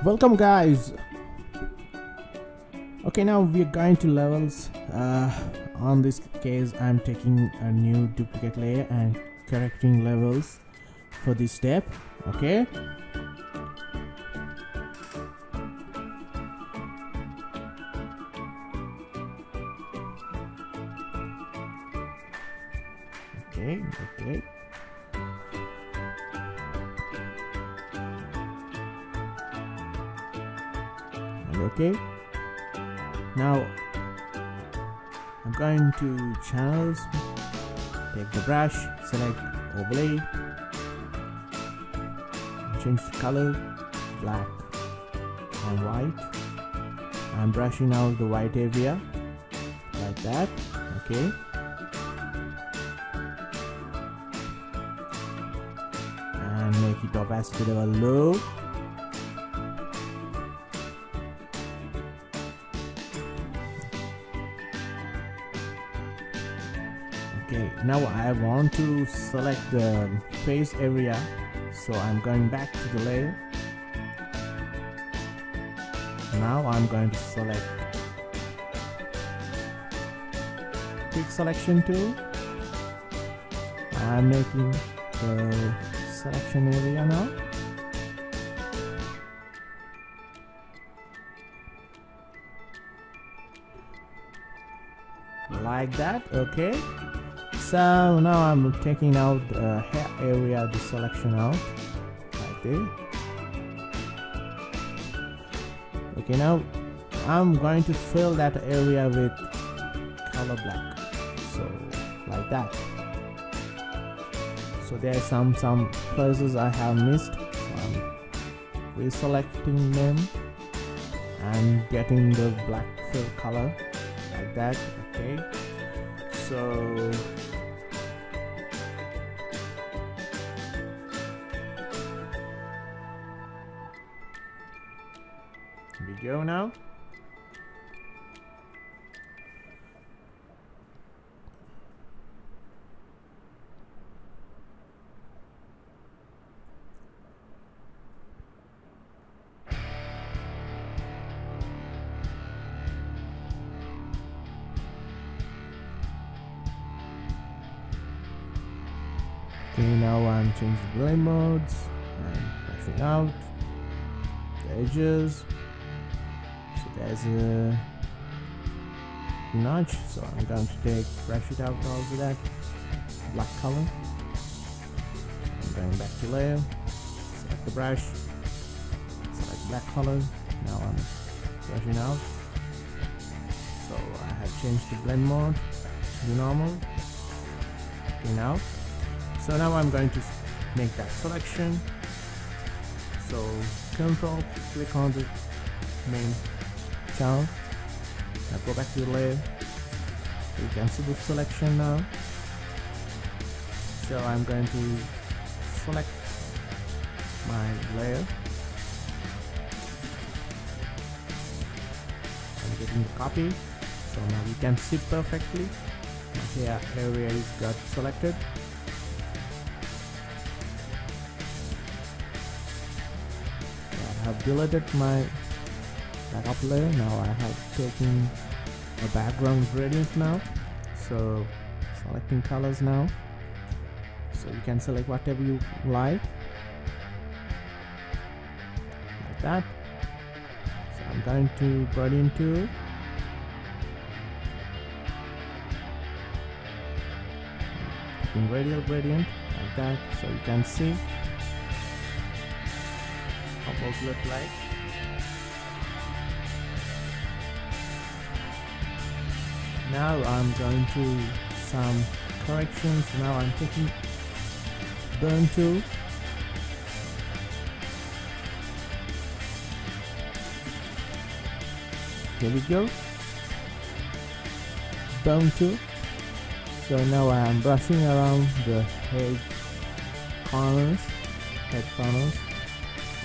Welcome guys. Okay, now we're going to levels. On this case I'm taking a new duplicate layer and correcting levels for this step. Okay, okay. Okay, now I'm going to channels, take the brush, select overlay, change the color black and white. I'm brushing out the white area like that. Okay, and make it opacity level low. Okay, now I want to select the face area, so I'm going back to the layer. Now I'm going to select quick selection tool. I'm making the selection area now. Like that. Okay, so now I'm taking out the hair area, the selection out like this. Okay, now I'm going to fill that area with color black, so like that. So there are some places I have missed, so I'm reselecting them and getting the black fill color like that. Okay, so here we go now. Okay, now I'm changing the blend modes and brushing out the edges. So there's a notch, so I'm going to brush it out also that black color. I'm going back to layer, select the brush, select black color. Now I'm brushing out. So I have changed the blend mode to normal. Okay, so now I'm going to make that selection. So control click on the main channel. Now go back to the layer. You can see the selection now. So I'm going to select my layer. I'm getting the copy. So now you can see perfectly my hair area is got selected. I have deleted my backup layer. Now I have taken a background gradient now. So selecting colors now. So you can select whatever you like that. So I'm going to gradient tool. Radial gradient like that, so you can see how both look like. Now I'm going to some corrections. Now I'm taking burn tool. Here we go. Burn tool. So now I am brushing around the head corners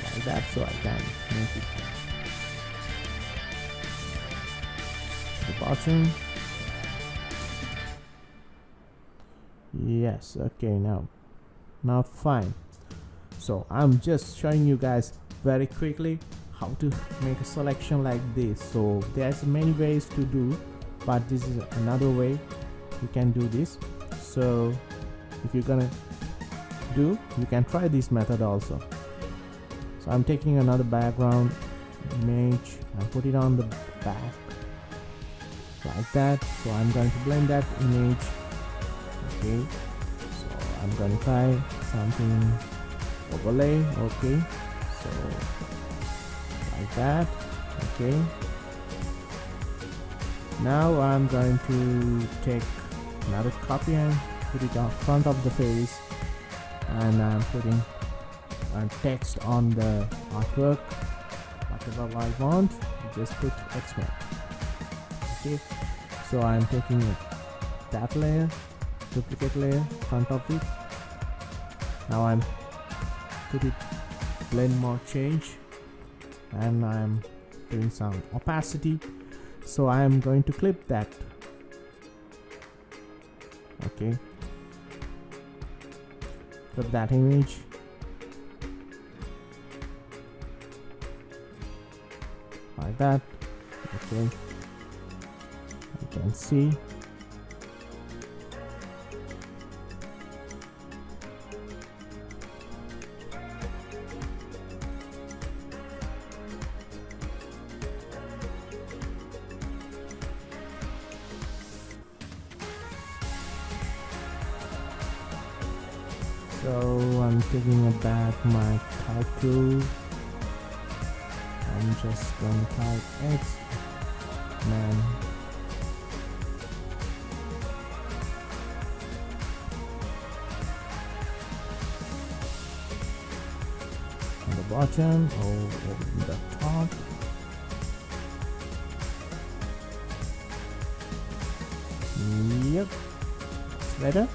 like that, so I can make it the bottom. Yes, okay, now fine. So I'm just showing you guys very quickly how to make a selection like this. So there's many ways to do, but this is another way you can do this. So if you're gonna do, you can try this method also. So I'm taking another background image and put it on the back like that. So I'm going to blend that image. Okay, so I'm going to try something overlay. Okay, so like that. Okay, now I'm going to take another copy and put it on front of the face, and I'm putting text on the artwork. Whatever I want, just put export. Okay, so I'm taking that layer, duplicate layer, front of it. Now I'm put it blend mode change, and I'm doing some opacity. So I'm going to clip that. Okay, clip that image. Like that. Okay, you can see. So I'm taking back my type tool. I'm just going to type X man. On the bottom or the top. Yep, it's better.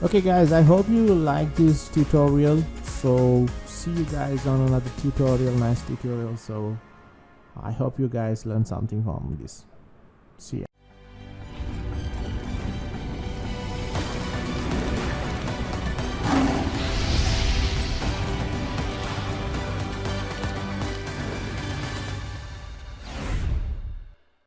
Okay guys, I hope you like this tutorial. So see you guys on another tutorial, nice tutorial. So I hope you guys learn something from this. See ya.